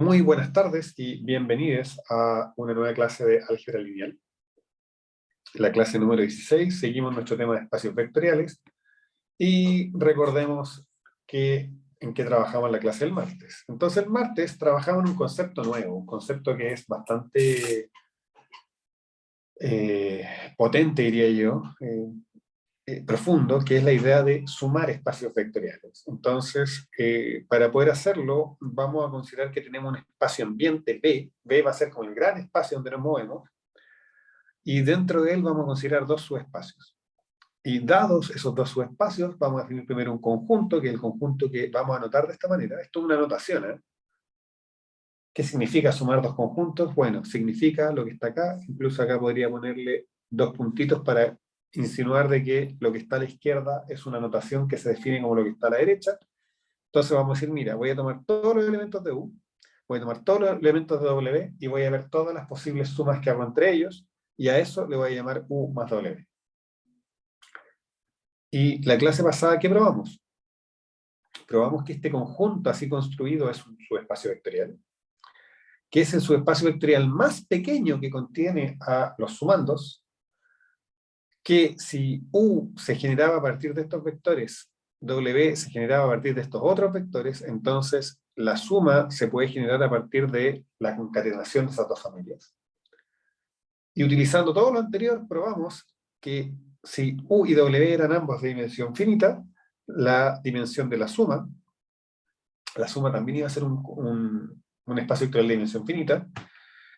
Muy buenas tardes y bienvenidos a una nueva clase de álgebra lineal. La clase número 16, seguimos nuestro tema de espacios vectoriales y recordemos en qué trabajamos en la clase del martes. Entonces el martes trabajamos en un concepto nuevo, un concepto que es bastante potente, diría yo, profundo, que es la idea de sumar espacios vectoriales. Entonces, para poder hacerlo, vamos a considerar que tenemos un espacio ambiente B. B va a ser como el gran espacio donde nos movemos, y dentro de él vamos a considerar dos subespacios. Y dados esos dos subespacios, vamos a definir primero un conjunto, que es el conjunto que vamos a anotar de esta manera. Esto es una anotación, ¿eh? ¿Qué significa sumar dos conjuntos? Bueno, significa lo que está acá, incluso acá podría ponerle dos puntitos para insinuar de que lo que está a la izquierda es una notación que se define como lo que está a la derecha. Entonces vamos a decir, mira, voy a tomar todos los elementos de U, voy a tomar todos los elementos de W, y voy a ver todas las posibles sumas que hago entre ellos, y a eso le voy a llamar U más W. Y la clase pasada, ¿qué probamos? Probamos que este conjunto así construido es un subespacio vectorial, que es el subespacio vectorial más pequeño que contiene a los sumandos, que si U se generaba a partir de estos vectores, W se generaba a partir de estos otros vectores, entonces la suma se puede generar a partir de la concatenación de esas dos familias. Y utilizando todo lo anterior, probamos que si U y W eran ambos de dimensión finita, la dimensión de la suma también iba a ser un espacio vectorial de dimensión finita,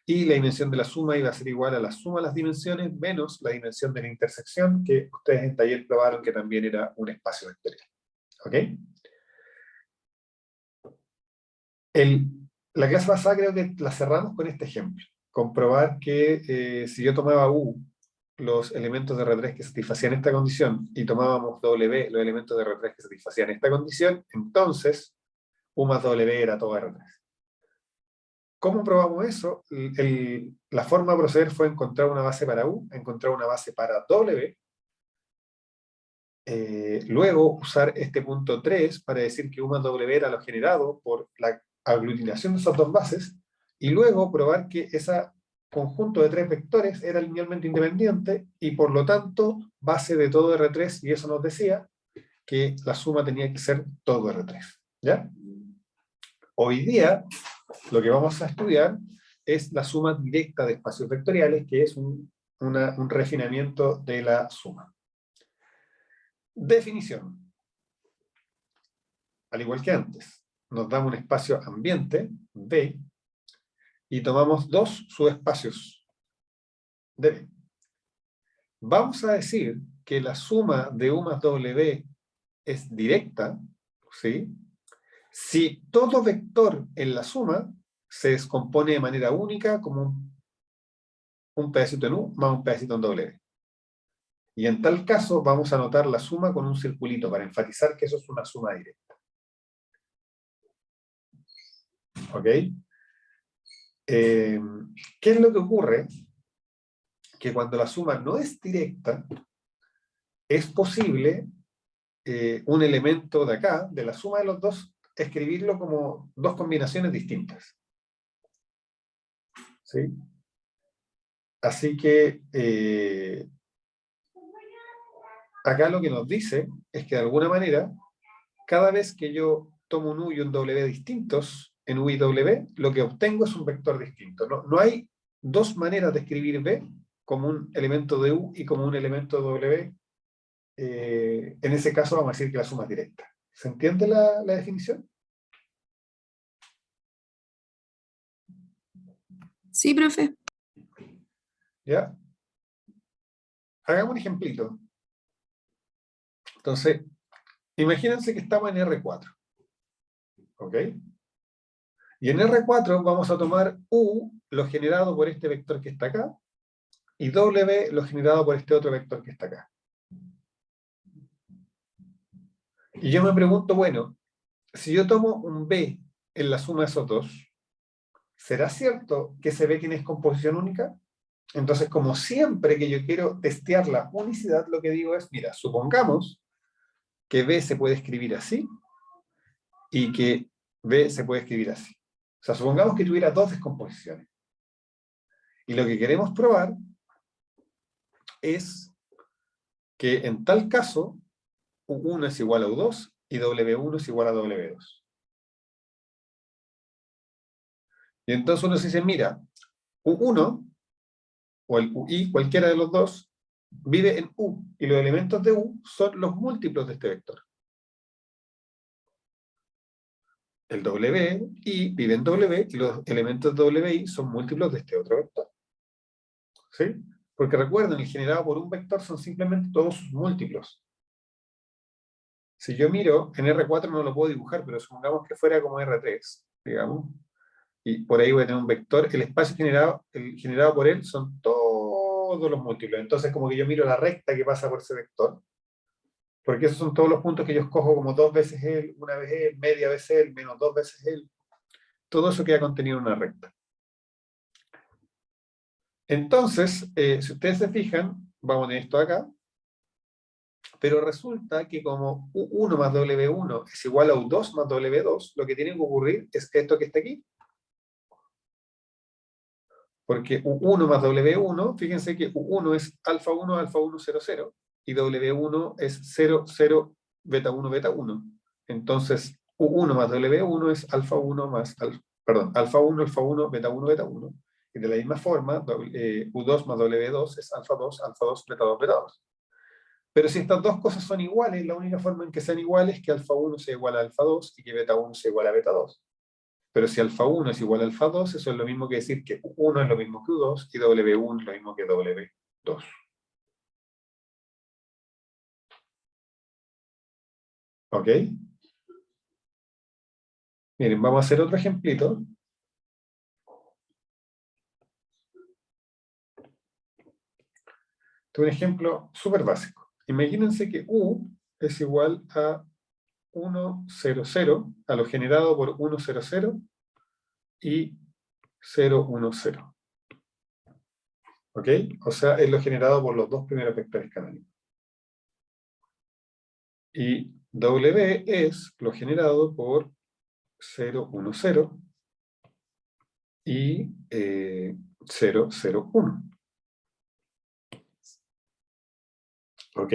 y la dimensión de la suma iba a ser igual a la suma de las dimensiones menos la dimensión de la intersección, que ustedes en taller probaron que también era un espacio vectorial. ¿Ok? La clase pasada creo que la cerramos con este ejemplo. Comprobar que si yo tomaba U, los elementos de R3 que satisfacían esta condición, y tomábamos W, los elementos de R3 que satisfacían esta condición, entonces U más W era todo R3. ¿Cómo probamos eso? La forma de proceder fue encontrar una base para U, encontrar una base para W, luego usar este punto 3 para decir que U más W era lo generado por la aglutinación de esas dos bases, y luego probar que ese conjunto de tres vectores era linealmente independiente y por lo tanto base de todo R3, y eso nos decía que la suma tenía que ser todo R3. ¿Ya? Hoy día lo que vamos a estudiar es la suma directa de espacios vectoriales, que es un refinamiento de la suma. Definición. Al igual que antes, nos damos un espacio ambiente, B, y tomamos dos subespacios de B. Vamos a decir que la suma de U más W es directa, ¿sí? Si todo vector en la suma se descompone de manera única como un pedacito en U más un pedacito en W. Y en tal caso vamos a anotar la suma con un circulito para enfatizar que eso es una suma directa. ¿Ok? ¿Qué es lo que ocurre? Que cuando la suma no es directa, es posible un elemento de acá, de la suma de los dos, escribirlo como dos combinaciones distintas. ¿Sí? Así que acá lo que nos dice es que de alguna manera, cada vez que yo tomo un U y un W distintos, en U y W, lo que obtengo es un vector distinto. No hay dos maneras de escribir B como un elemento de U y como un elemento de W. En ese caso vamos a decir que la suma es directa. ¿Se entiende la definición? Sí, profe. ¿Ya? Hagamos un ejemplito. Entonces, imagínense que estamos en R4. ¿Ok? Y en R4 vamos a tomar U, lo generado por este vector que está acá, y W, lo generado por este otro vector que está acá. Y yo me pregunto, bueno, si yo tomo un B en la suma de esos dos, ¿será cierto que ese B tiene descomposición única? Entonces, como siempre que yo quiero testear la unicidad, lo que digo es, mira, supongamos que B se puede escribir así y que B se puede escribir así. O sea, supongamos que tuviera dos descomposiciones. Y lo que queremos probar es que en tal caso U1 es igual a U2 y W1 es igual a W2. Y entonces uno se dice, mira, U1 o el UI, cualquiera de los dos, vive en U, y los elementos de U son los múltiplos de este vector. El WI vive en W, y los elementos de WI son múltiplos de este otro vector. ¿Sí? Porque recuerden, el generado por un vector son simplemente todos sus múltiplos. Si yo miro, en R4 no lo puedo dibujar, pero supongamos que fuera como R3, digamos, y por ahí voy a tener un vector, el espacio generado por él son todos los múltiplos. Entonces, como que yo miro la recta que pasa por ese vector, porque esos son todos los puntos que yo escojo como dos veces él, una vez él, media vez él, menos dos veces él. Todo eso queda contenido en una recta. Entonces, si ustedes se fijan, vamos a tener esto acá, pero resulta que como U1 más W1 es igual a U2 más W2, lo que tiene que ocurrir es esto que está aquí. Porque U1 más W1, fíjense que U1 es alfa 1, alfa 1, 0, 0, y W1 es 0, 0, beta 1, beta 1. Entonces, U1 más W1 es alfa 1 más, alfa 1, alfa 1, beta 1, beta 1. Y de la misma forma, U2 más W2 es alfa 2, alfa 2, beta 2, beta 2. Pero si estas dos cosas son iguales, la única forma en que sean iguales es que alfa 1 sea igual a alfa 2 y que beta 1 sea igual a beta 2. Pero si alfa 1 es igual a alfa 2, eso es lo mismo que decir que U1 es lo mismo que U2 y W1 es lo mismo que W2. ¿Ok? Miren, vamos a hacer otro ejemplito. Este es un ejemplo súper básico. Imagínense que U es igual a 1, 0, 0, a lo generado por 1, 0, 0 y 0, 1, 0. ¿Ok? O sea, es lo generado por los dos primeros vectores canónicos. Y W es lo generado por 0, 1, 0 y 0, 0, 1. ¿Ok?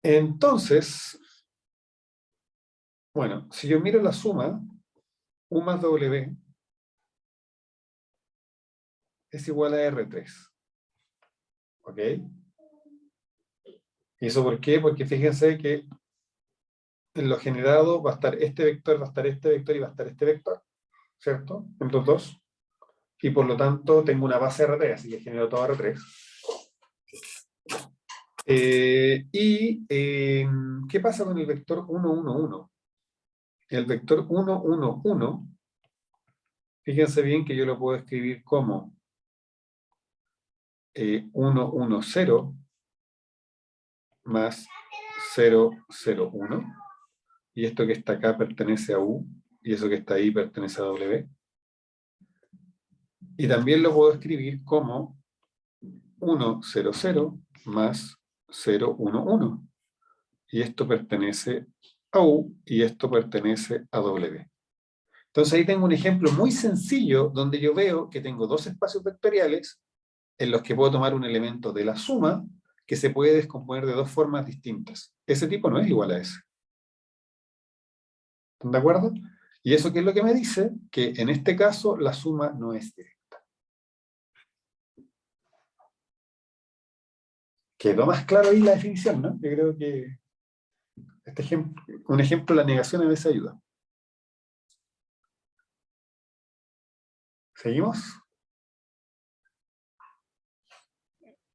Entonces, bueno, si yo miro la suma, U más W es igual a R3. ¿Ok? ¿Y eso por qué? Porque fíjense que en lo generado va a estar este vector, va a estar este vector y va a estar este vector. ¿Cierto? En los dos. Y por lo tanto tengo una base R3, así que genero todo R3. ¿Qué pasa con el vector 1, 1, 1? El vector 1, 1, 1, fíjense bien que yo lo puedo escribir como 1, 1, 0 más 0, 0, 1. Y esto que está acá pertenece a U, y eso que está ahí pertenece a W. Y también lo puedo escribir como 1, 0, 0 más 0, 1, 1. Y esto pertenece a U, y esto pertenece a W. Entonces ahí tengo un ejemplo muy sencillo donde yo veo que tengo dos espacios vectoriales en los que puedo tomar un elemento de la suma que se puede descomponer de dos formas distintas. Ese tipo no es igual a ese. ¿Están de acuerdo? ¿Y eso qué es lo que me dice? Que en este caso la suma no es directa. Quedó más claro ahí la definición, ¿no? Yo creo que un ejemplo de la negación a veces ayuda. ¿Seguimos?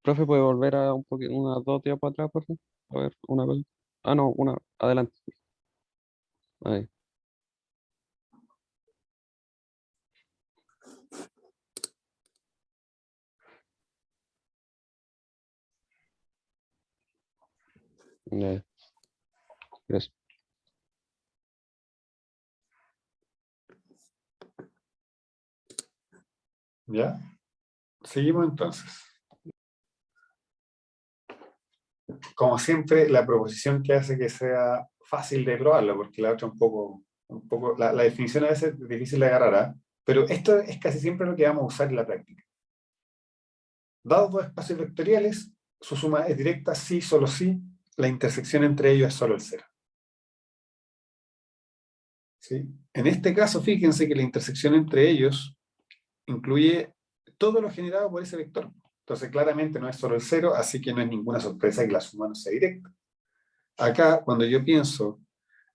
Profe, ¿puede volver a un poquito, unas dos días para atrás, por favor? A ver, una cosa. Ah, no, una, adelante. Ahí. Ya, gracias. ¿Ya? Seguimos entonces. Como siempre, la proposición que hace que sea fácil de probarlo, porque la otra un poco Un poco, la definición a veces es difícil de agarrar, ¿ah? Pero esto es casi siempre lo que vamos a usar en la práctica. Dados dos espacios vectoriales, su suma es directa si, solo si, la intersección entre ellos es solo el cero. ¿Sí? En este caso, fíjense que la intersección entre ellos incluye todo lo generado por ese vector. Entonces, claramente no es solo el cero, así que no es ninguna sorpresa que la suma no sea directa. Acá, cuando yo pienso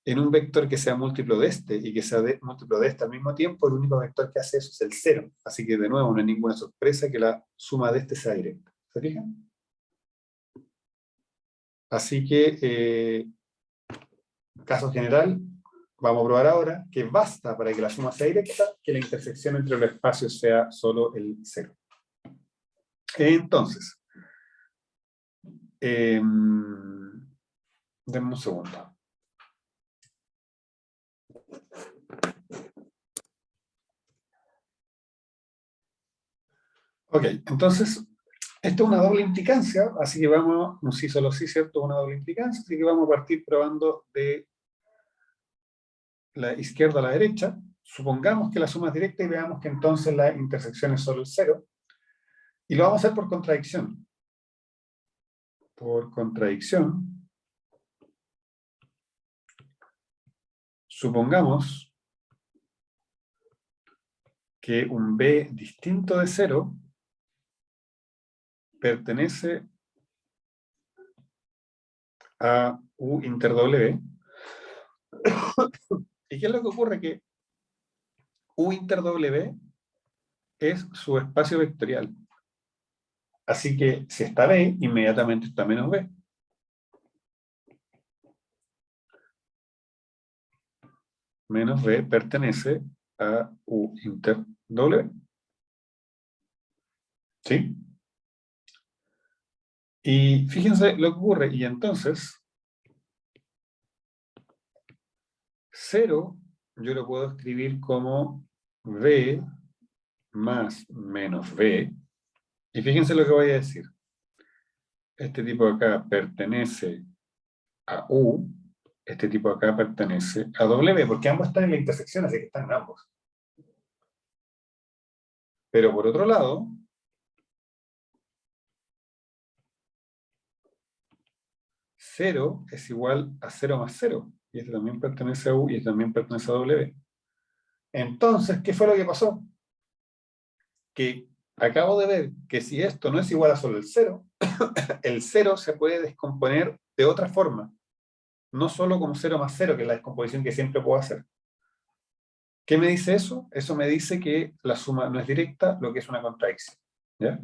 en un vector que sea múltiplo de este y que sea múltiplo de este al mismo tiempo, el único vector que hace eso es el cero. Así que, de nuevo, no es ninguna sorpresa que la suma de este sea directa. ¿Se fijan? Así que, caso general, vamos a probar ahora que basta para que la suma sea directa que la intersección entre los espacios sea solo el cero. Entonces, denme un segundo. Ok, entonces, esto es una doble implicancia, así que vamos, un sí solo sí, ¿cierto? Una doble implicancia, así que vamos a partir probando de la izquierda a la derecha. Supongamos que la suma es directa y veamos que entonces la intersección es solo el cero. Y lo vamos a hacer por contradicción. Por contradicción, supongamos que un b distinto de cero pertenece a u inter W. ¿Y qué es lo que ocurre? Que u inter W es su espacio vectorial. Así que si está B, inmediatamente está menos B. Menos B pertenece a U inter W. ¿Sí? Y fíjense lo que ocurre. Y entonces, 0 yo lo puedo escribir como B más menos B. Y fíjense lo que voy a decir. Este tipo de acá pertenece a U, este tipo de acá pertenece a W, porque ambos están en la intersección, así que están en ambos. Pero por otro lado, 0 es igual a 0 más 0, y este también pertenece a U y este también pertenece a W. Entonces, ¿qué fue lo que pasó? Que acabo de ver que si esto no es igual a solo el 0 se puede descomponer de otra forma, no solo como 0 más 0, que es la descomposición que siempre puedo hacer. ¿Qué me dice eso? Eso me dice que la suma no es directa, lo que es una contradicción. ¿Ya?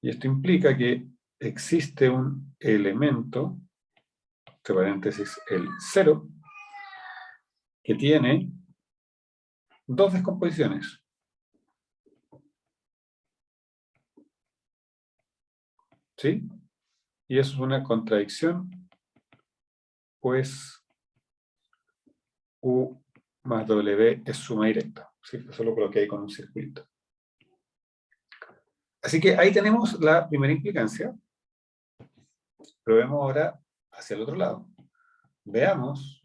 Y esto implica que existe un elemento, entre paréntesis el 0, que tiene dos descomposiciones. ¿Sí? Y eso es una contradicción, pues U más W es suma directa. ¿Sí? Eso lo coloqué ahí con un circulito. Así que ahí tenemos la primera implicancia. Probemos ahora hacia el otro lado. Veamos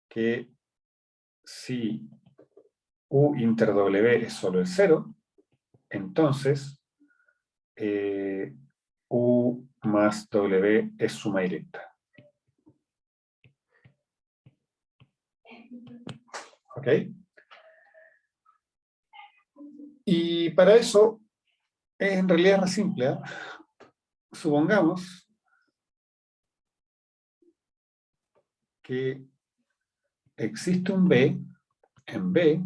que si U inter W es solo el 0, entonces U más W es suma directa. ¿Ok? Y para eso, en realidad es simple. ¿Eh? Supongamos que existe un B en B,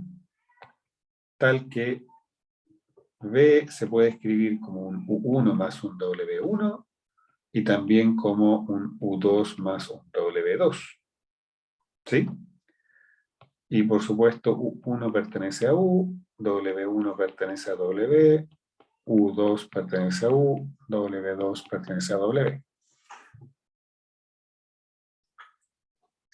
tal que B se puede escribir como un U1 más un W1 y también como un U2 más un W2. ¿Sí? Y por supuesto, U1 pertenece a U, W1 pertenece a W, U2 pertenece a U, W2 pertenece a W.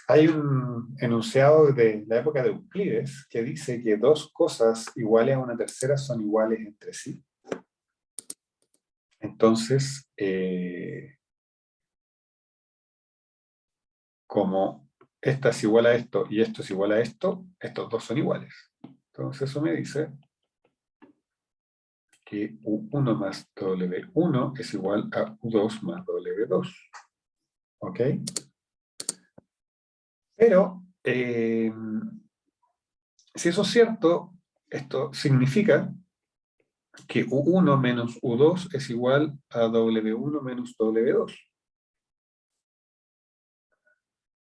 Hay un enunciado de la época de Euclides que dice que dos cosas iguales a una tercera son iguales entre sí. Entonces, como esta es igual a esto y esto es igual a esto, estos dos son iguales. Entonces eso me dice que U1 más W1 es igual a U2 más W2. ¿Ok? Pero, si eso es cierto, esto significa que U1 menos U2 es igual a W1 menos W2.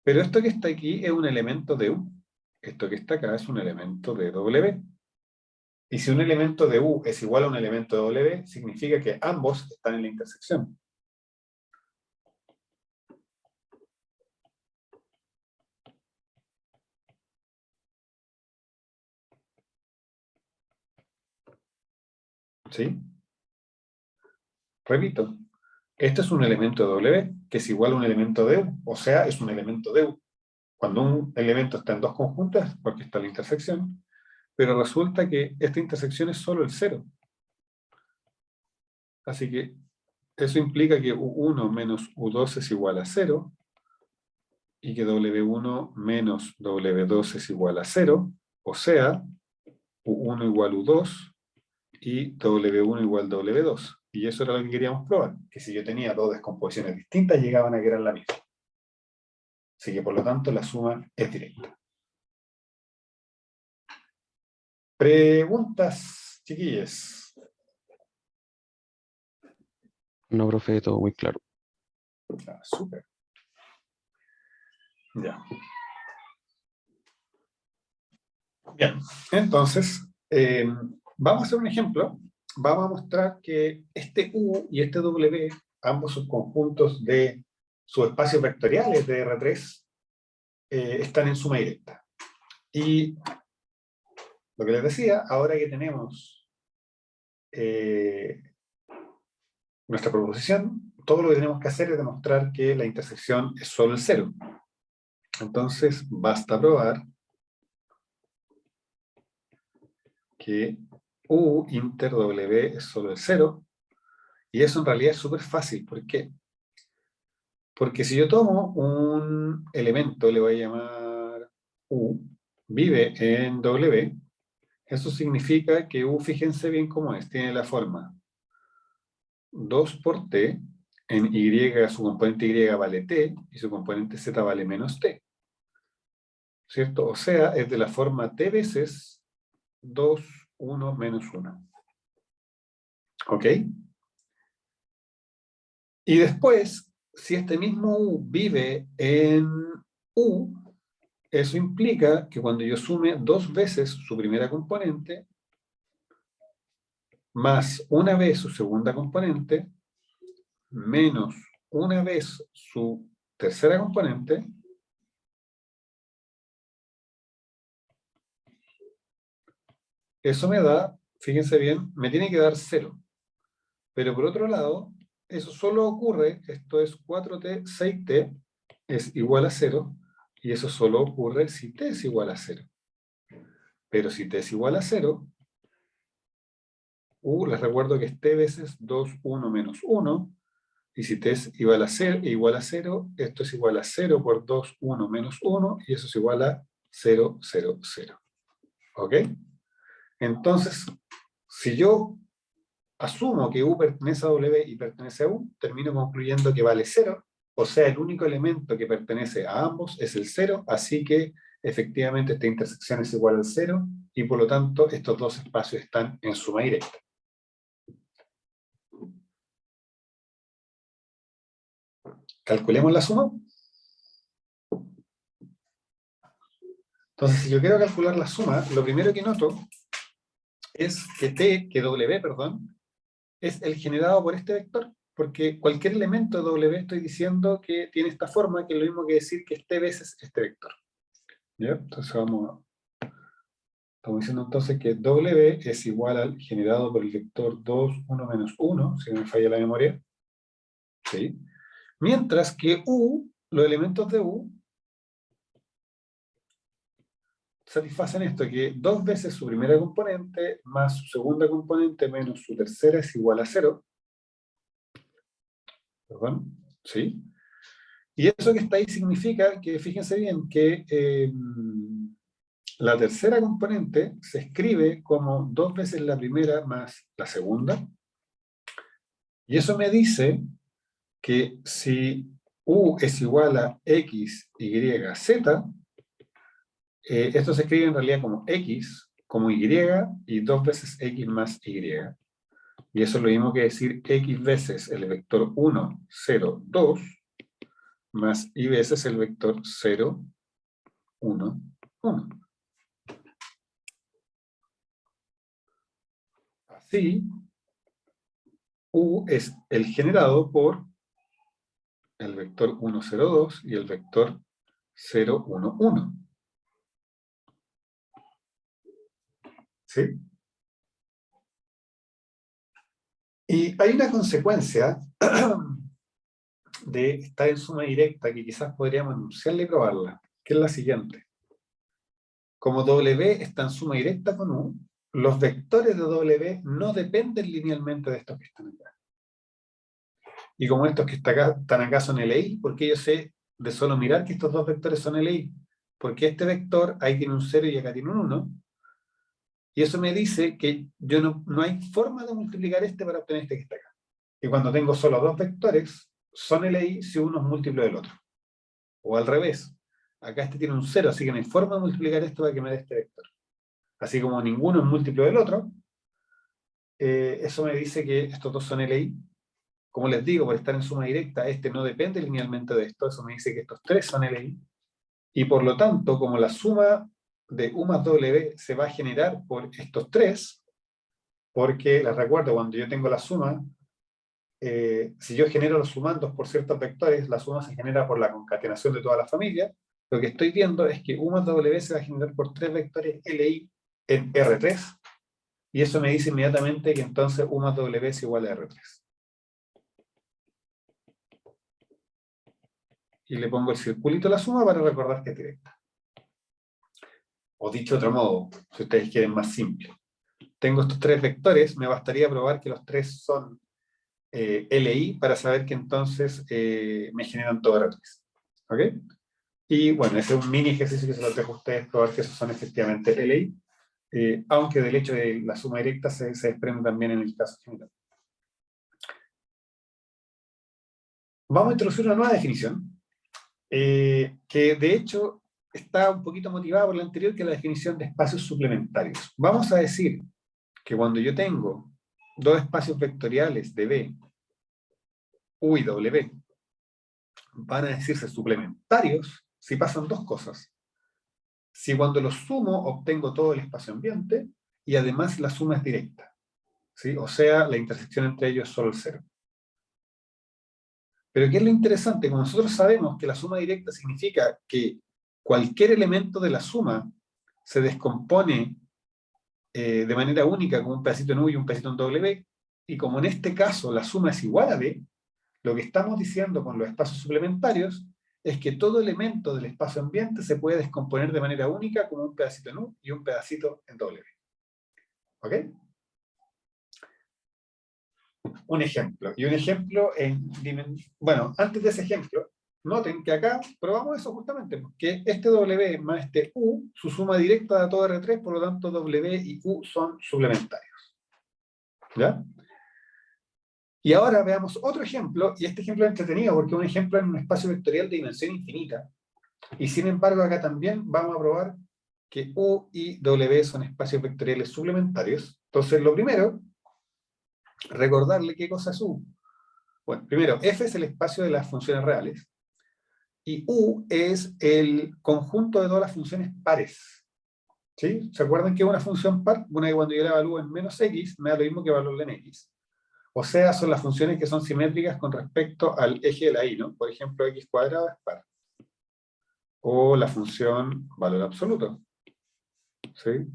Pero esto que está aquí es un elemento de U. Esto que está acá es un elemento de W. Y si un elemento de U es igual a un elemento de W, significa que ambos están en la intersección. ¿Sí? Repito, este es un elemento de W que es igual a un elemento de U, o sea, es un elemento de U. Cuando un elemento está en dos conjuntas, porque está en la intersección, pero resulta que esta intersección es solo el cero. Así que eso implica que U1 menos U2 es igual a 0, y que W1 menos W2 es igual a 0, o sea, U1 igual U2 y W1 igual W2. Y eso era lo que queríamos probar, que si yo tenía dos descomposiciones distintas, llegaban a quedar la misma. Así que por lo tanto la suma es directa. Preguntas, chiquillos. No, profe, todo muy claro. Ah, súper. Ya. Bien, entonces, vamos a hacer un ejemplo. Vamos a mostrar que este U y este W, ambos subconjuntos de subespacios vectoriales de R3, están en suma directa. Y lo que les decía, ahora que tenemos nuestra proposición, todo lo que tenemos que hacer es demostrar que la intersección es solo el cero. Entonces, basta probar que U inter W es solo el cero, y eso en realidad es súper fácil. ¿Por qué? Porque si yo tomo un elemento, le voy a llamar U, vive en W, eso significa que U, fíjense bien cómo es, tiene la forma 2 por T, en Y, su componente Y vale T, y su componente Z vale menos T. ¿Cierto? O sea, es de la forma T veces 2, 1, menos 1. ¿Ok? Y después, si este mismo U vive en U, eso implica que cuando yo sume dos veces su primera componente, más una vez su segunda componente, menos una vez su tercera componente, eso me da, fíjense bien, me tiene que dar 0. Pero por otro lado, eso solo ocurre, esto es 4t, 6t es igual a 0, y eso solo ocurre si t es igual a 0. Pero si t es igual a 0, les recuerdo que es t veces 2, 1 menos 1, y si t es igual a 0, esto es igual a 0 por 2, 1 menos 1, y eso es igual a 0, 0, 0. ¿Ok? Entonces, si yo asumo que U pertenece a W y pertenece a U, termino concluyendo que vale 0, o sea, el único elemento que pertenece a ambos es el 0, así que efectivamente esta intersección es igual al 0, y por lo tanto estos dos espacios están en suma directa. Calculemos la suma. Entonces, si yo quiero calcular la suma, lo primero que noto es que W, perdón, es el generado por este vector, porque cualquier elemento de W estoy diciendo que tiene esta forma, que es lo mismo que decir que este veces este vector. ¿Ya? Entonces estamos diciendo entonces que W es igual al generado por el vector 2, 1 menos 1, si no me falla la memoria. ¿Sí? Mientras que U, los elementos de U, satisfacen esto, que dos veces su primera componente más su segunda componente menos su tercera es igual a 0. ¿Perdón? ¿Sí? Y eso que está ahí significa que, fíjense bien, que la tercera componente se escribe como 2 veces la primera más la segunda. Y eso me dice que si U es igual a X, Y, Z, esto se escribe en realidad como X, como Y, y 2 veces X más Y. Y eso es lo mismo que decir X veces el vector 1, 0, 2, más Y veces el vector 0, 1, 1. Así, U es el generado por el vector 1, 0, 2 y el vector 0, 1, 1. ¿Sí? Y hay una consecuencia de estar en suma directa que quizás podríamos enunciarla y probarla, que es la siguiente. Como W está en suma directa con U, los vectores de W no dependen linealmente de estos que están acá. Y como estos que están acá son LI, porque yo sé de solo mirar que estos dos vectores son LI, porque este vector ahí tiene un 0 y acá tiene un 1, y eso me dice que yo no hay forma de multiplicar este para obtener este que está acá. Y cuando tengo solo dos vectores, son LI si uno es múltiplo del otro. O al revés. Acá este tiene un 0, así que no hay forma de multiplicar esto para que me dé este vector. Así como ninguno es múltiplo del otro, eso me dice que estos dos son LI. Como les digo, por estar en suma directa, este no depende linealmente de esto, eso me dice que estos tres son LI. Y por lo tanto, como la suma de U más W se va a generar por estos tres, porque les recuerdo, cuando yo tengo la suma, si yo genero los sumandos por ciertos vectores, la suma se genera por la concatenación de toda la familia. Lo que estoy viendo es que U más W se va a generar por tres vectores LI en R3, y eso me dice inmediatamente que entonces U más W es igual a R3. Y le pongo el circulito a la suma para recordar que es directa. O dicho de otro modo, si ustedes quieren más simple. Tengo estos tres vectores, me bastaría probar que los tres son LI para saber que entonces me generan todo R3. ¿Ok? Y bueno, ese es un mini ejercicio que se lo dejo a ustedes probar que esos son efectivamente LI, aunque del hecho de la suma directa se desprende también en el caso general. Vamos a introducir una nueva definición, que de hecho está un poquito motivada por la anterior, que es la definición de espacios suplementarios. Vamos a decir que cuando yo tengo dos espacios vectoriales de B, U y W, van a decirse suplementarios si pasan dos cosas. Si cuando los sumo obtengo todo el espacio ambiente y además la suma es directa, ¿sí? O sea, la intersección entre ellos es solo el cero. Pero ¿qué es lo interesante? Como nosotros sabemos que la suma directa significa que cualquier elemento de la suma se descompone de manera única como un pedacito en U y un pedacito en W, y como en este caso la suma es igual a B, lo que estamos diciendo con los espacios suplementarios es que todo elemento del espacio ambiente se puede descomponer de manera única como un pedacito en U y un pedacito en W. ¿Ok? Un ejemplo. Y un ejemplo en... Bueno, antes de ese ejemplo, noten que acá probamos eso justamente, porque este W más este U, su suma directa da todo R3, por lo tanto W y U son suplementarios. ¿Ya? Y ahora veamos otro ejemplo, y este ejemplo es entretenido porque es un ejemplo en un espacio vectorial de dimensión infinita. Y sin embargo, acá también vamos a probar que U y W son espacios vectoriales suplementarios. Entonces, lo primero, recordarle qué cosa es U. Bueno, primero, F es el espacio de las funciones reales, y U es el conjunto de todas las funciones pares. ¿Sí? ¿Se acuerdan que una función par, una que cuando yo la evalúo en menos X, me da lo mismo que valorarla en X? O sea, son las funciones que son simétricas con respecto al eje de la y, ¿no? Por ejemplo, x cuadrado es par. O la función valor absoluto. ¿Sí?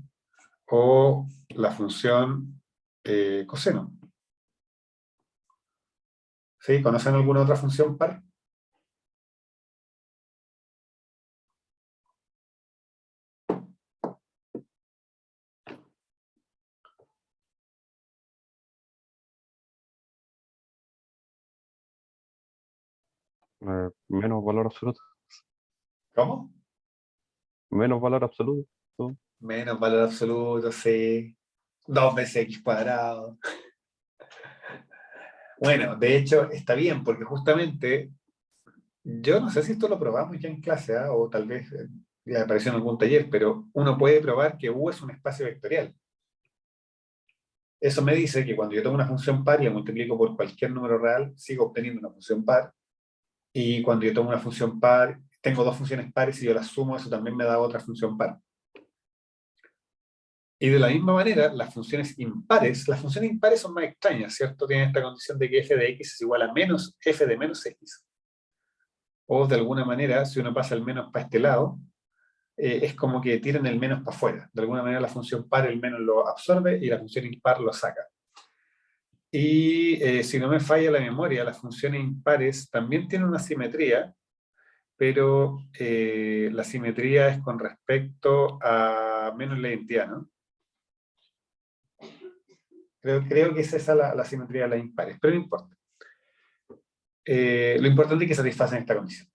O la función coseno. ¿Sí? ¿Conocen alguna otra función par? Menos valor absoluto. ¿Cómo? Menos valor absoluto. Menos valor absoluto, sí. 2 veces x cuadrado. Bueno, de hecho, está bien, porque justamente, yo no sé si esto lo probamos ya en clase, ¿ah? O tal vez le apareció en algún taller, pero uno puede probar que U es un espacio vectorial. Eso me dice que cuando yo tomo una función par y la multiplico por cualquier número real, sigo obteniendo una función par. Y cuando yo tomo una función par, tengo dos funciones pares y yo las sumo, eso también me da otra función par. Y de la misma manera, las funciones impares son más extrañas, ¿cierto? Tienen esta condición de que f de x es igual a menos f de menos x. O de alguna manera, si uno pasa el menos para este lado, es como que tiran el menos para afuera. De alguna manera la función par el menos lo absorbe y la función impar lo saca. Y si no me falla la memoria, las funciones impares también tienen una simetría, pero la simetría es con respecto a menos la identidad, ¿no? Creo que es esa la simetría de las impares, pero no importa. Lo importante es que satisfacen esta condición.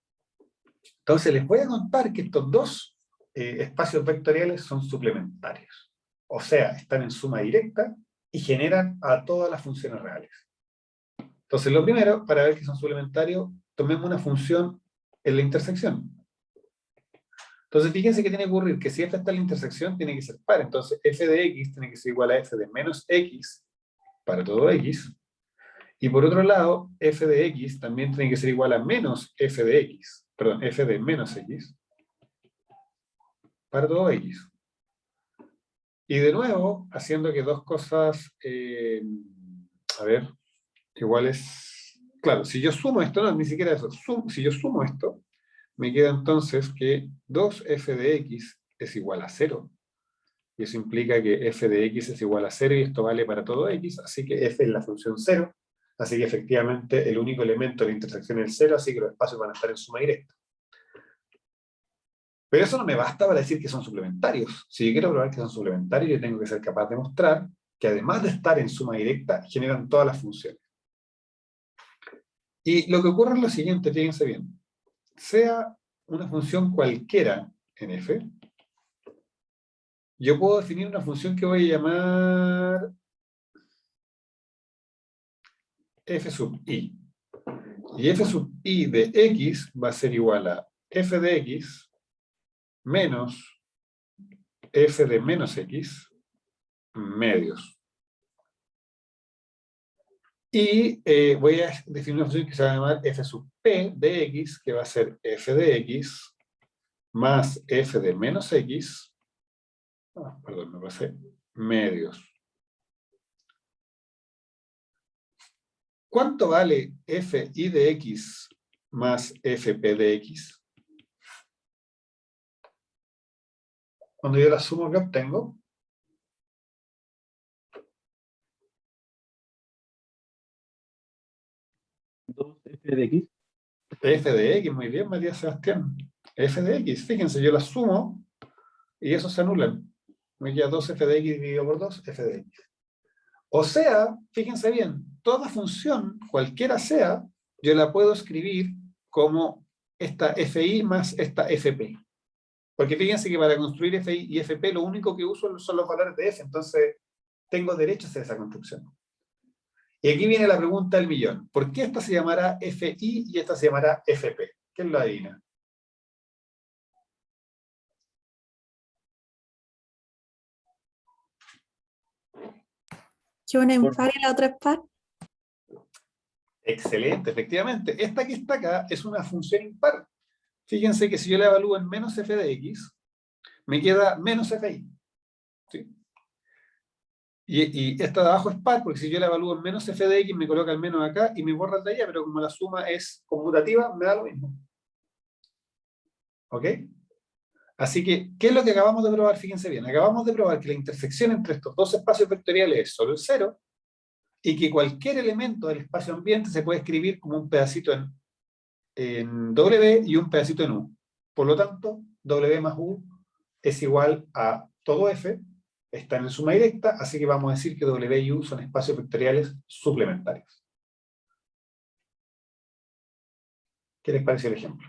Entonces les voy a contar que estos dos espacios vectoriales son suplementarios. O sea, están en suma directa y generan a todas las funciones reales. Entonces lo primero, para ver que son suplementarios, tomemos una función en la intersección. Entonces fíjense que tiene que ocurrir que si f está en la intersección, tiene que ser par. Entonces f de x tiene que ser igual a f de menos x para todo x. Y por otro lado, f de x también tiene que ser igual a menos f de x. Perdón, f de menos x para todo x. Y de nuevo, haciendo que dos cosas, a ver, iguales. Claro, si yo sumo esto, no, ni siquiera eso. Si yo sumo esto, me queda entonces que 2f de x es igual a 0. Y eso implica que f de x es igual a 0 y esto vale para todo x, así que f es la función 0. Así que efectivamente el único elemento de la intersección es el 0, así que los espacios van a estar en suma directa. Pero eso no me basta para decir que son suplementarios. Si yo quiero probar que son suplementarios, yo tengo que ser capaz de mostrar que además de estar en suma directa, generan todas las funciones. Y lo que ocurre es lo siguiente, fíjense bien. Sea una función cualquiera en f, yo puedo definir una función que voy a llamar f sub i. Y f sub i de x va a ser igual a f de x menos f de menos x medios. Y voy a definir una función que se va a llamar f sub p de x, que va a ser f de x más f de menos x, perdón, me pasé, medios. ¿Cuánto vale f i de x más fp de x? Cuando yo la sumo, ¿qué obtengo? F de x. F de x, muy bien, María Sebastián. F de x, fíjense, yo la sumo y eso se anulan. Me queda 2f de x dividido por 2, f de x. O sea, fíjense bien, toda función, cualquiera sea, yo la puedo escribir como esta fi más esta fp. Porque fíjense que para construir fi y fp lo único que uso son los valores de f, entonces tengo derecho a hacer esa construcción. Y aquí viene la pregunta del millón. ¿Por qué esta se llamará fi y esta se llamará fp? ¿Quién lo adivina? Que una es impar y la otra es par. Excelente, efectivamente. Esta que está acá es una función impar. Fíjense que si yo la evalúo en menos f de x, me queda menos fi. ¿Sí? Y esta de abajo es par, porque si yo la evalúo en menos f de x, me coloca el menos acá y me borra el de allá, pero como la suma es conmutativa, me da lo mismo. ¿Ok? Así que, ¿qué es lo que acabamos de probar? Fíjense bien, acabamos de probar que la intersección entre estos dos espacios vectoriales es solo el cero, y que cualquier elemento del espacio ambiente se puede escribir como un pedacito en W y un pedacito en U. Por lo tanto, W más U es igual a todo F, están en suma directa, así que vamos a decir que W y U son espacios vectoriales suplementarios. ¿Qué les parece el ejemplo?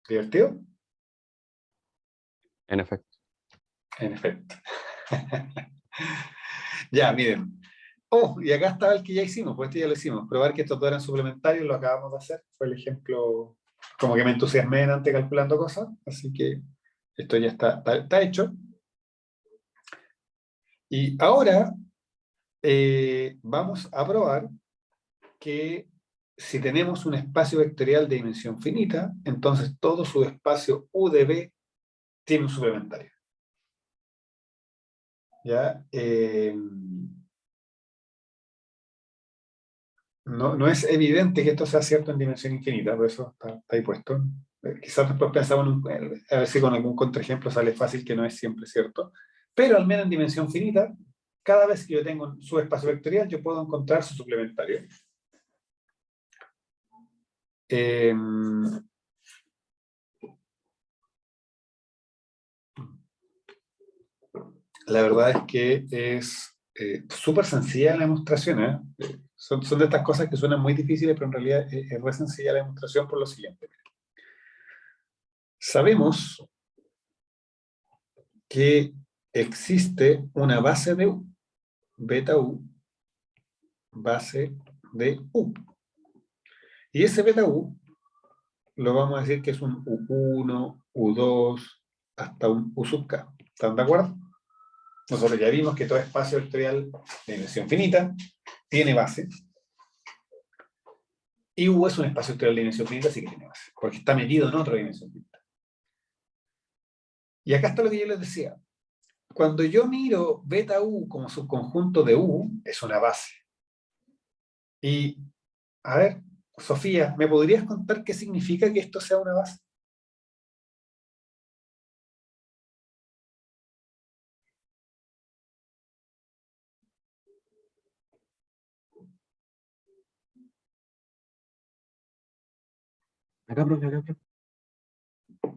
¿Divertido? En efecto. En efecto. Ya, miren. Oh, y acá estaba el que ya hicimos, pues este ya lo hicimos. Probar que estos dos eran suplementarios, lo acabamos de hacer. Fue el ejemplo, como que me entusiasmé antes calculando cosas, así que esto ya está hecho. Y ahora vamos a probar que si tenemos un espacio vectorial de dimensión finita, entonces todo su espacio U de B tiene un suplementario. ¿Ya? No es evidente que esto sea cierto en dimensión infinita, por eso está ahí puesto. Quizás después pensamos a ver si con algún contraejemplo sale fácil que no es siempre cierto, pero al menos en dimensión finita, cada vez que yo tengo un subespacio vectorial, yo puedo encontrar su suplementario. Eh, la verdad es que es súper sencilla la demostración, ¿eh? Son de estas cosas que suenan muy difíciles, pero en realidad es muy sencilla la demostración por lo siguiente. Sabemos que existe una base de U, beta U, base de U. Y ese beta U lo vamos a decir que es un U1, U2, hasta un U sub K. ¿Están de acuerdo? Nosotros ya vimos que todo espacio vectorial de dimensión finita tiene base. Y U es un espacio vectorial de dimensión finita, así que tiene base, porque está metido en otra dimensión finita. Y acá está lo que yo les decía. Cuando yo miro beta U como subconjunto de U, es una base. Y, a ver, Sofía, ¿me podrías contar qué significa que esto sea una base? Acá, profe, acá, profe.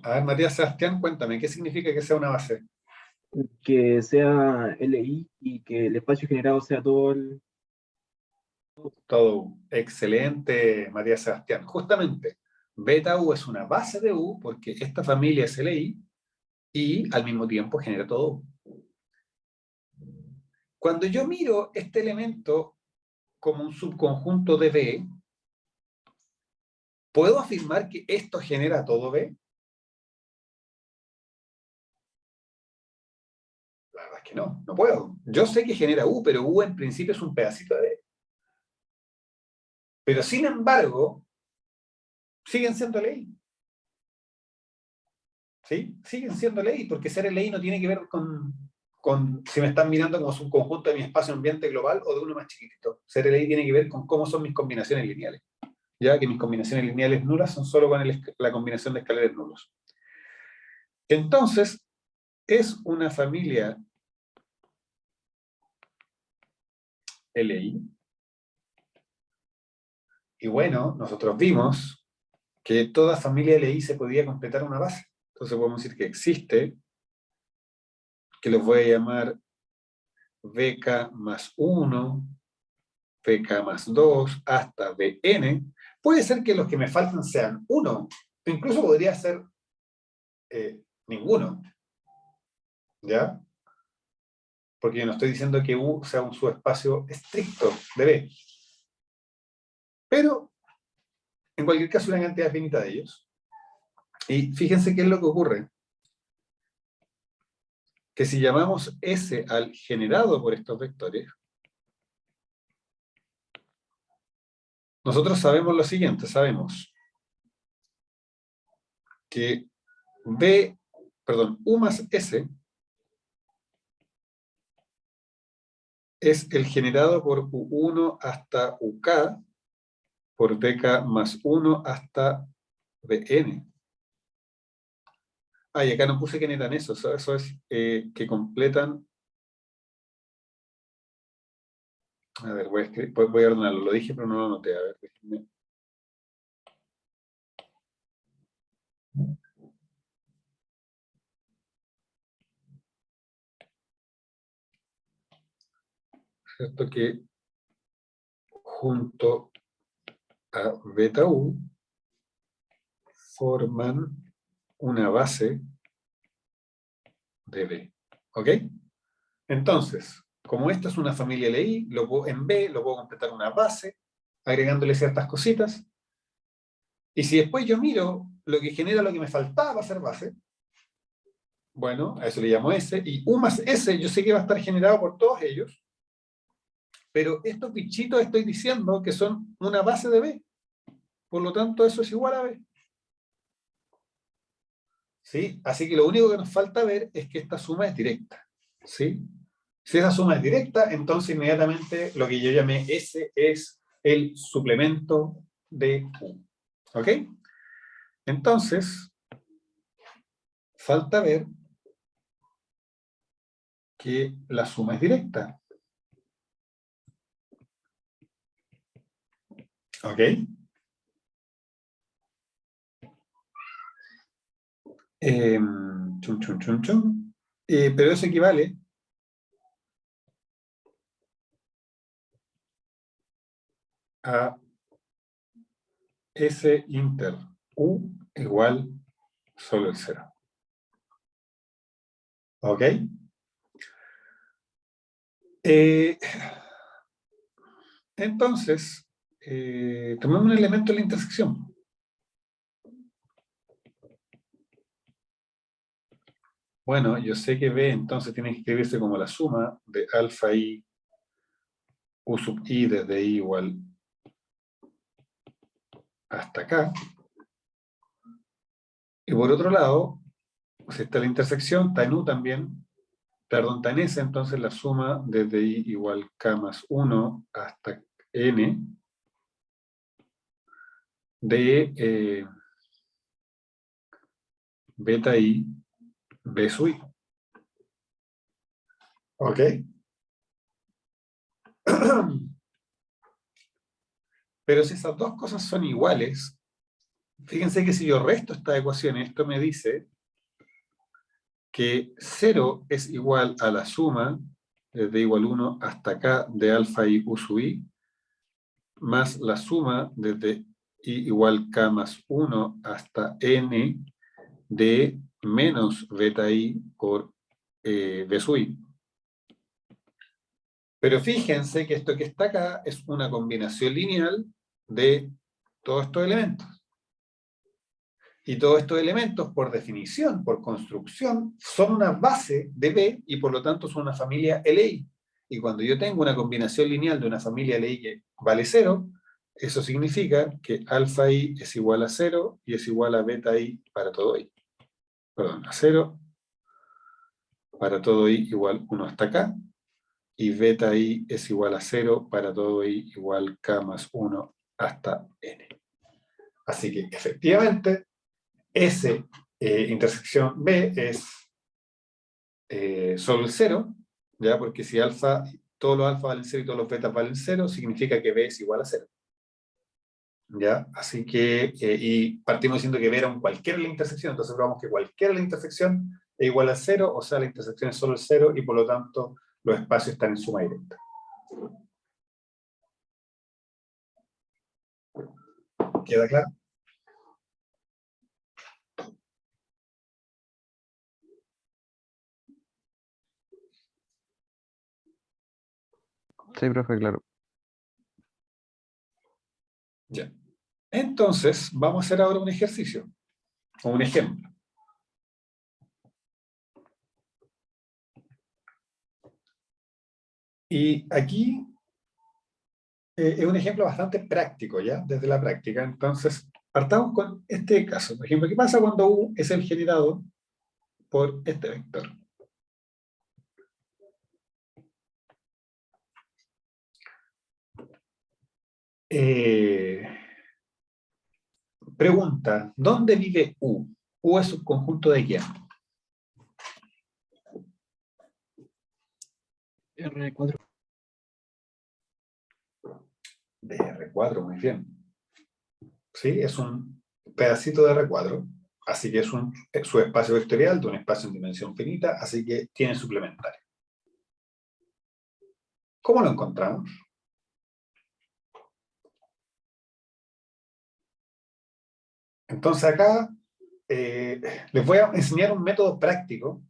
A ver, Matías Sebastián, cuéntame, ¿qué significa que sea una base? Que sea LI y que el espacio generado sea todo el... Todo U. Excelente, Matías Sebastián. Justamente, beta U es una base de U porque esta familia es LI y al mismo tiempo genera todo U. Cuando yo miro este elemento como un subconjunto de B, ¿puedo afirmar que esto genera todo B? La verdad es que no puedo. Yo sé que genera U, pero U en principio es un pedacito de B. Pero sin embargo, siguen siendo ley. ¿Sí? Siguen siendo ley, porque ser ley no tiene que ver con si me están mirando como subconjunto de mi espacio ambiente global o de uno más chiquitito. Ser ley tiene que ver con cómo son mis combinaciones lineales. Ya que mis combinaciones lineales nulas son solo con la combinación de escalares nulos. Entonces, es una familia LI. Y bueno, nosotros vimos que toda familia LI se podía completar una base. Entonces podemos decir que existe, que los voy a llamar VK más 1, VK más 2, hasta Vn. Puede ser que los que me faltan sean 1, incluso podría ser ninguno, ¿ya? Porque yo no estoy diciendo que U sea un subespacio estricto de B. Pero, en cualquier caso, una cantidad finita de ellos. Y fíjense qué es lo que ocurre. Que si llamamos S al generado por estos vectores, nosotros sabemos lo siguiente, sabemos que U más S es el generado por U1 hasta UK por VK más 1 hasta Vn. Ah, y acá no puse que netan eso es que completan. A ver, voy a ordenarlo, lo dije pero no lo anoté, a ver, déjenme. ¿cierto? Que junto a beta U forman una base de B. ¿Ok? Entonces, como esta es una familia LI, en B lo puedo completar una base, agregándole ciertas cositas. Y si después yo miro lo que genera lo que me faltaba para hacer base, bueno, a eso le llamo S, y U más S yo sé que va a estar generado por todos ellos, pero estos bichitos estoy diciendo que son una base de B. Por lo tanto, eso es igual a B. ¿Sí? Así que lo único que nos falta ver es que esta suma es directa. ¿Sí? Si esa suma es directa, entonces inmediatamente lo que yo llamé S es el suplemento de U. ¿Ok? Entonces, falta ver que la suma es directa. ¿Ok? Chum, chum, chum, chum. Pero eso equivale a S inter U igual solo el 0. ¿Ok? Entonces, tomemos un elemento de la intersección. Bueno, yo sé que B entonces tiene que escribirse como la suma de alfa I U sub I desde I igual hasta acá. Y por otro lado, si está la intersección, está en U también, perdón, está en S, entonces la suma desde I igual K más 1 hasta N de beta I B sub I. ¿Ok? Pero si esas dos cosas son iguales, fíjense que si yo resto esta ecuación, esto me dice que 0 es igual a la suma desde igual 1 hasta acá de alfa I U sub I, más la suma desde I igual K más 1 hasta N de menos beta I por B sub I. Pero fíjense que esto que está acá es una combinación lineal de todos estos elementos. Y todos estos elementos, por definición, por construcción, son una base de B y por lo tanto son una familia LI. Y cuando yo tengo una combinación lineal de una familia LI que vale 0, eso significa que alfa I es igual a 0 y es igual a beta I para todo I. Perdón, a 0 para todo I igual 1 hasta acá. Y beta I es igual a 0 para todo I igual K más 1 hasta N. Así que efectivamente, S intersección B es solo el 0, ¿ya? Porque si alfa, todos los alfa valen 0 y todos los betas valen 0, significa que B es igual a 0. ¿Ya? Así que, y partimos diciendo que B era un cualquiera en la intersección, entonces probamos que cualquiera en la intersección es igual a 0, o sea, la intersección es solo el 0 y por lo tanto los espacios están en suma directa. ¿Queda claro? Sí, profe, claro. Ya. Entonces, vamos a hacer ahora un ejercicio, o un ejemplo. Y aquí es un ejemplo bastante práctico, ¿ya? Desde la práctica. Entonces, partamos con este caso. Por ejemplo, ¿qué pasa cuando U es el generado por este vector? Pregunta, ¿dónde vive U? U es un conjunto de quién? R4. De R4, muy bien. ¿Sí? Es un pedacito de R4, así que es un subespacio vectorial de un espacio en dimensión finita, así que tiene suplementario. ¿Cómo lo encontramos? Entonces acá les voy a enseñar un método práctico,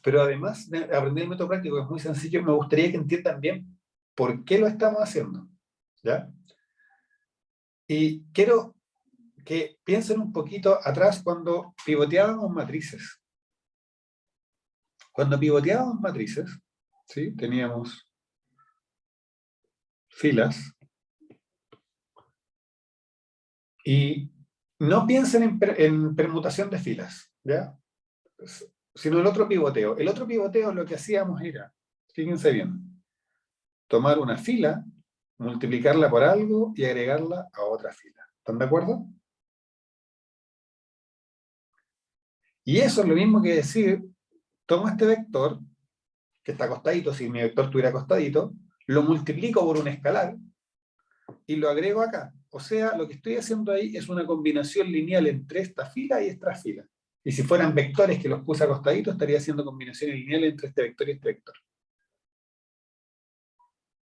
pero además de aprender el método práctico, que es muy sencillo, me gustaría que entiendan bien por qué lo estamos haciendo, ¿ya? Y quiero que piensen un poquito atrás cuando pivoteábamos matrices. Cuando pivoteábamos matrices, ¿sí? Teníamos filas, y no piensen en permutación de filas, ¿ya? Sino el otro pivoteo. El otro pivoteo lo que hacíamos era, fíjense bien, tomar una fila, multiplicarla por algo y agregarla a otra fila. ¿Están de acuerdo? Y eso es lo mismo que decir, tomo este vector, que está acostadito, si mi vector estuviera acostadito, lo multiplico por un escalar y lo agrego acá. O sea, lo que estoy haciendo ahí es una combinación lineal entre esta fila y esta fila. Y si fueran vectores que los puse acostaditos, estaría haciendo combinaciones lineales entre este vector y este vector.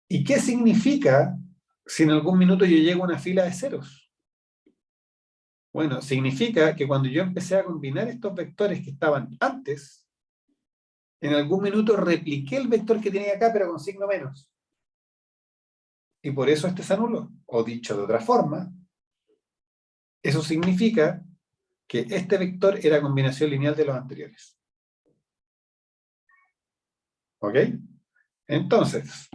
¿Y qué significa si en algún minuto yo llego a una fila de ceros? Bueno, significa que cuando yo empecé a combinar estos vectores que estaban antes, en algún minuto repliqué el vector que tenía acá, pero con signo menos. Y por eso este se anuló. O dicho de otra forma, eso significa que este vector era combinación lineal de los anteriores. ¿Ok? Entonces,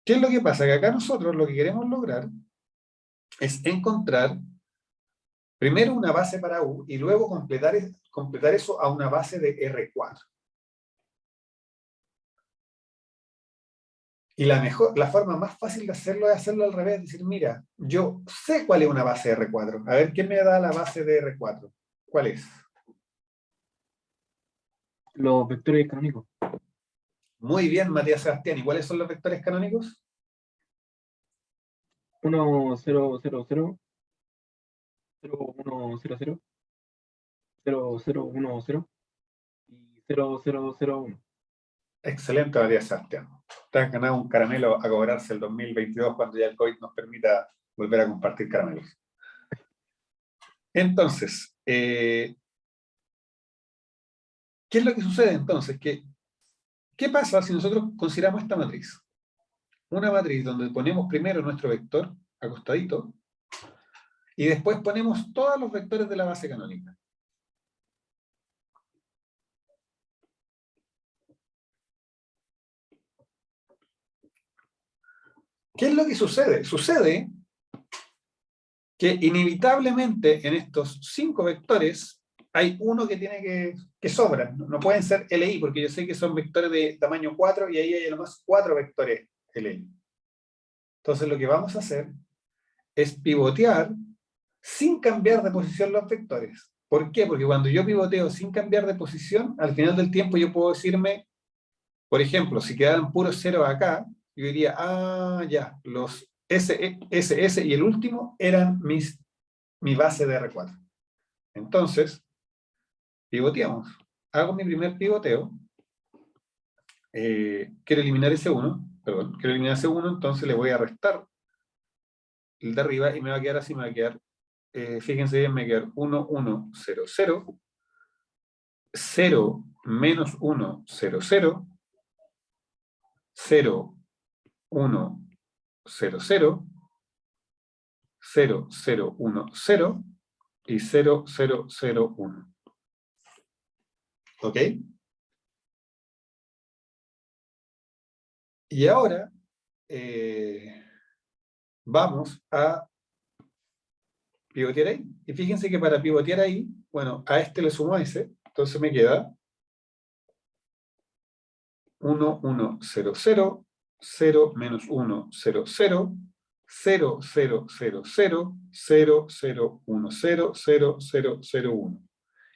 ¿qué es lo que pasa? Que acá nosotros lo que queremos lograr es encontrar primero una base para U y luego completar eso a una base de R4. Y la forma más fácil de hacerlo es hacerlo al revés, decir, mira, yo sé cuál es una base de R4. A ver, ¿qué me da la base de R4? ¿Cuál es? Los vectores canónicos. Muy bien, Matías Sebastián. ¿Y cuáles son los vectores canónicos? 1, 0, 0, 0, 0, 1, 0, 0, 0, 0, 1, 0 y 0, 0, 0, 1. Excelente, Matías Sebastián. Te has ganado un caramelo a cobrarse el 2022 cuando ya el COVID nos permita volver a compartir caramelos. Entonces, ¿qué es lo que sucede entonces? ¿Qué pasa si nosotros consideramos esta matriz? Una matriz donde ponemos primero nuestro vector acostadito y después ponemos todos los vectores de la base canónica. ¿Qué es lo que sucede? Sucede que inevitablemente en estos 5 vectores hay uno que tiene que sobra. No pueden ser LI, porque yo sé que son vectores de tamaño 4 y ahí hay además 4 vectores LI. Entonces lo que vamos a hacer es pivotear sin cambiar de posición los vectores. ¿Por qué? Porque cuando yo pivoteo sin cambiar de posición, al final del tiempo yo puedo decirme, por ejemplo, si quedaran puros ceros acá, yo diría, ah, ya, los S y el último eran mi base de R4. Entonces, pivoteamos. Hago mi primer pivoteo. Quiero eliminar ese 1, perdón, quiero eliminar ese 1, entonces le voy a restar el de arriba y me va a quedar así, me va a quedar, fíjense bien, me va a quedar 1, 1, 0, 0, 0, menos 1, 0, 0, 0, 1, 0, 0, 0, 0, 1, 0 y 0, 0, 0, 1. ¿Ok? Y ahora vamos a pivotear ahí. Y fíjense que para pivotear ahí, bueno, a este le sumo a ese, entonces me queda 1, 1, 0, 0, 0, menos 1, 0, 0, 0, 0, 0, 0, 0, 0, 1, 0, 0, 0, 0, 1.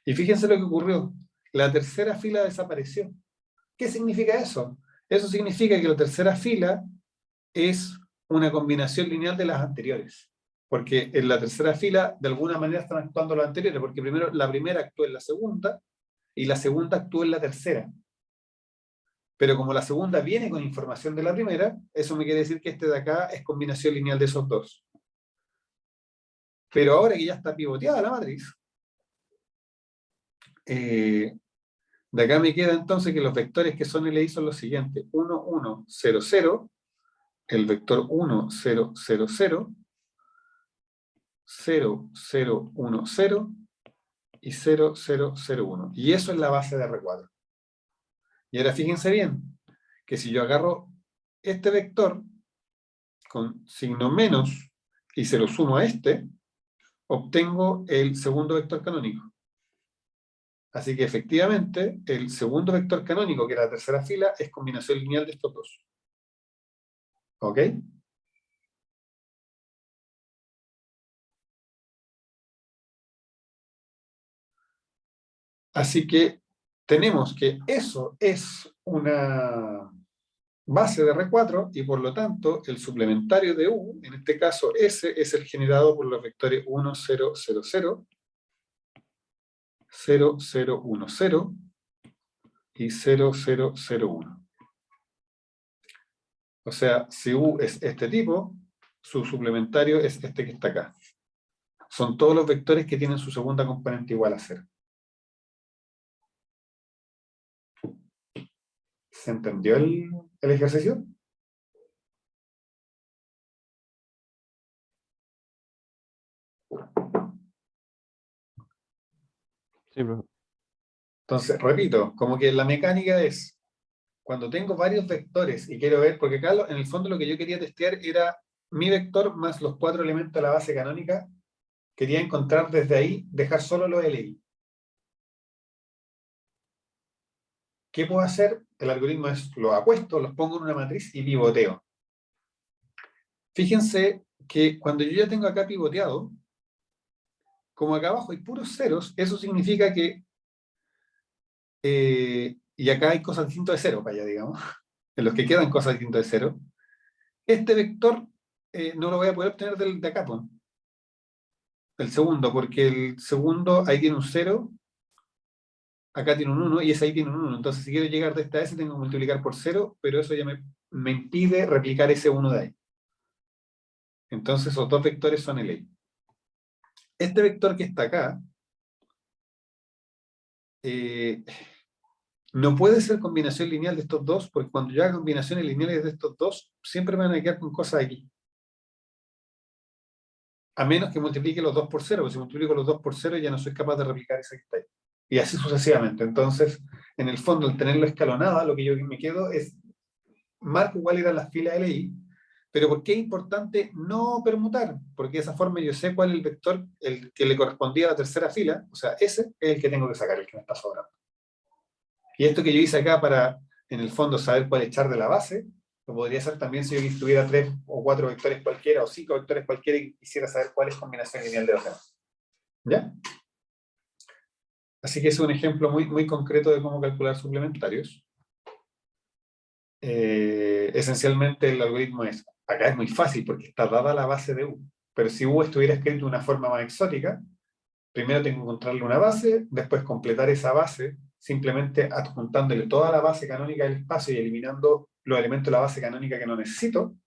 Y fíjense lo que ocurrió. La tercera fila desapareció. ¿Qué significa eso? Eso significa que la tercera fila es una combinación lineal de las anteriores. Porque en la tercera fila, de alguna manera, están actuando las anteriores, porque primero la primera actuó en la segunda y la segunda actuó en la tercera. Pero como la segunda viene con información de la primera, eso me quiere decir que este de acá es combinación lineal de esos dos. Pero ahora que ya está pivoteada la matriz, de acá me queda entonces que los vectores que son LI son los siguientes. 1, 1, 0, 0, el vector 1, 0, 0, 0, 0, 0, 1, 0 y 0, 0, 0, 1. Y eso es la base de R4. Y ahora fíjense bien, que si yo agarro este vector con signo menos y se lo sumo a este, obtengo el segundo vector canónico. Así que efectivamente, el segundo vector canónico, que es la tercera fila, es combinación lineal de estos dos. ¿Ok? Así que tenemos que eso es una base de R4 y por lo tanto el suplementario de U, en este caso S, es el generado por los vectores 1, 0, 0, 0, 0, 0, 1, 0 y 0, 0, 0, 1. O sea, si U es este tipo, su suplementario es este que está acá. Son todos los vectores que tienen su segunda componente igual a 0. ¿Se entendió el ejercicio? Sí, profe. Entonces, repito, como que la mecánica es, cuando tengo varios vectores y quiero ver, porque acá en el fondo lo que yo quería testear era mi vector más los 4 elementos de la base canónica, quería encontrar desde ahí, dejar solo los LI. ¿Qué puedo hacer? El algoritmo es, los acuesto, los pongo en una matriz y pivoteo. Fíjense que cuando yo ya tengo acá pivoteado, como acá abajo hay puros ceros, eso significa que, y acá hay cosas distintas de cero, para allá, digamos, en los que quedan cosas distintas de cero, este vector no lo voy a poder obtener de acá, pues, el segundo, porque el segundo ahí tiene un 0, acá tiene un 1 y ese ahí tiene un 1. Entonces, si quiero llegar de esta a ese, tengo que multiplicar por 0, pero eso ya me impide replicar ese 1 de ahí. Entonces, esos dos vectores son LI. Este vector que está acá no puede ser combinación lineal de estos dos, porque cuando yo haga combinaciones lineales de estos dos, siempre me van a quedar con cosas aquí. A menos que multiplique los 2 por 0, porque si multiplico los 2 por 0 ya no soy capaz de replicar esa que está ahí. Y así sucesivamente. Entonces, en el fondo, al tenerlo escalonada, lo que yo me quedo es, marco cuál era la fila LI, pero ¿por qué es importante no permutar? Porque de esa forma yo sé cuál es el vector el que le correspondía a la tercera fila, o sea, ese es el que tengo que sacar, el que me está sobrando. Y esto que yo hice acá para, en el fondo, saber cuál echar de la base, lo podría hacer también si yo tuviera 3 o 4 vectores cualquiera, o 5 vectores cualquiera, y quisiera saber cuál es combinación lineal de los demás. ¿Ya? Así que ese es un ejemplo muy, muy concreto de cómo calcular suplementarios. Esencialmente el algoritmo es, acá es muy fácil porque está dada la base de U, pero si U estuviera escrito de una forma más exótica, primero tengo que encontrarle una base, después completar esa base simplemente adjuntándole toda la base canónica del espacio y eliminando los elementos de la base canónica que no necesito,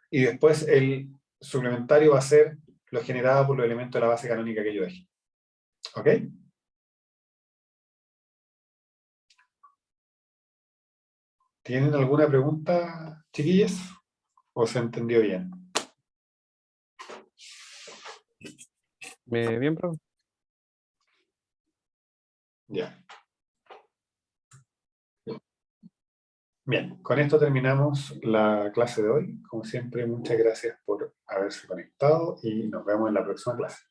y después el suplementario va a ser lo generado por los elementos de la base canónica que yo dejé. ¿Ok? ¿Tienen alguna pregunta, chiquillos? ¿O se entendió bien? Bien, profe. Ya. Bien, con esto terminamos la clase de hoy. Como siempre, muchas gracias por haberse conectado y nos vemos en la próxima clase.